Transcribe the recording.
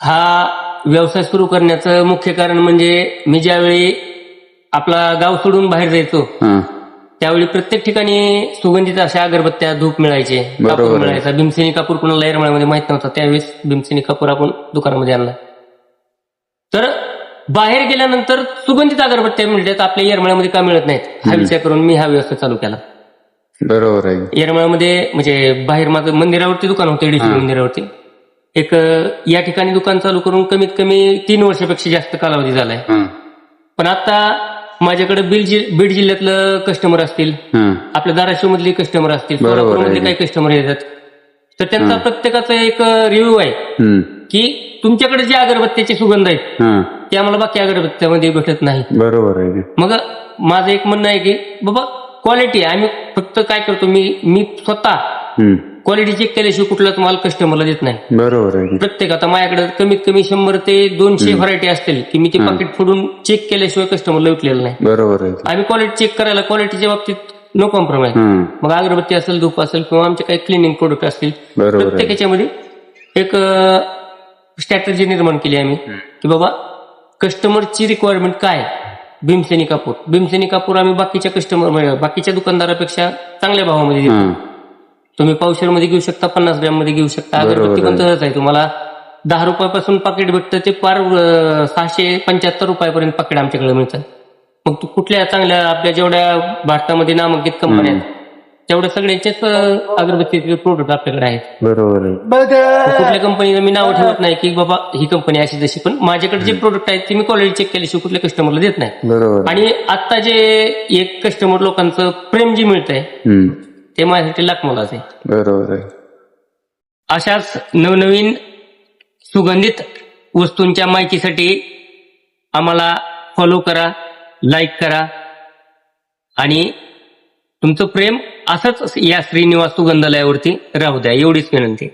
हा व्यवसाय सुरू करण्याचं मुख्य कारण म्हणजे मी ज्यावेळी आपला गाव सोडून बाहेर जायचो हा. त्यावेळी प्रत्येक ठिकाणी सुगंधित अशा अगरबत्त्या, धूप मिळायचे, बरोबर कापूर आहे. मिळायचा. भीमसेनी कापूर कुणाला येरमाळ्यामध्ये माहित नव्हता, त्यावेळेस भीमसेनी कापूर आपण दुकानामध्ये आणला. तर बाहेर गेल्यानंतर सुगंधित अगरबत्त्या मिळतात, आपल्या येरमाळ्यामध्ये का मिळत नाहीत हा विचार करून मी हा व्यवसाय चालू केला. बरोबर आहे. येरमाळ्यामध्ये म्हणजे बाहेर माझं मंदिरावरती दुकान होतं, एडीसी मंदिरावरती. एक या ठिकाणी दुकान चालू करून कमीत कमी 3 वर्षापेक्षा जास्त कालावधी झालाय. हा. पण आता माझ्याकडे बीड जिल्ह्यातलं कस्टमर असतील, हा. आपल्या धाराशिव मधले कस्टमर असतील, बरोबर आहे. सोलापूर मधले काही कस्टमर येतात, तर त्यांचा प्रत्येकाचा एक रिव्ह्यू आहे हम्म. की तुमच्याकडे जे अगरबत्त्याचे सुगंध आहेत हा. ते आम्हाला बाकी अगरबत्त्यामध्ये भेटत नाही. बरोबर आहे. मग माझं एक म्हणणं आहे की बाबा क्वालिटी, आम्ही फक्त काय करतो, मी स्वतः हम्म. क्वालिटी चेक केल्याशिवाय कुठलाच माल कस्टमरला देत नाही. बरोबर आहे. प्रत्येक आता माझ्याकडे कमीत कमी 100 ते 200 व्हरायटी असतील की मी ते पाकिट फोडून चेक केल्याशिवाय कस्टमरला विकलेलं नाही. बरोबर आहे. आम्ही क्वालिटी चेक करायला, क्वालिटीच्या बाबतीत नो कॉम्प्रोमाइज. हम्म. मग अगरबत्ती असेल, धूप असेल किंवा आमचे काही क्लिनिंग प्रोडक्ट असतील, बरोबर आहे. प्रत्येक याच्यामध्ये एक स्ट्रॅटेजी निर्माण केली आम्ही की बाबा कस्टमरची रिक्वायरमेंट काय. भीमसेनी कापूर आम्ही बाकीच्या दुकानदारापेक्षा चांगल्या भावामध्ये देतो. हा. तुम्ही पावशेरमध्ये घेऊ शकता, 50 ग्रॅममध्ये घेऊ शकता. अगरबत्ती पण तसंच आहे, तुम्हाला 10 रुपयापासून पाकिट भेटतं ते पार 675 रुपयापर्यंत पाकिट आमच्याकडे मिळतं. मग तू कुठल्या चांगल्या आपल्या जेवढ्या भारतामध्ये नामांकित कंपन्या आहेत तेवढ्या सगळ्यांचेच अगरबत्तीचे प्रोडक्ट आपल्याकडे आहेत. बरोबर आहे. कुठल्या कंपनीचं मी नाव ठेवत नाही की बाबा ही कंपनी अशी जशी, पण माझ्याकडे जे प्रोडक्ट आहेत ते मी क्वालिटी चेक केल्याशिवाय कुठल्या कस्टमरला देत नाही. बरोबर. आणि आता जे एक कस्टमर लोकांचं प्रेम जे मिळतंय हम्म. ते माझ्यासाठी लाख मोलाचं आहे. बरोबर आहे. अशाच नवनवीन सुगंधित वस्तूंच्या माहितीसाठी आम्हाला फॉलो करा, लाईक करा आणि तुमचं प्रेम असंच या श्रीनिवास सुगंधालयावरती राहू द्या, एवढीच विनंती.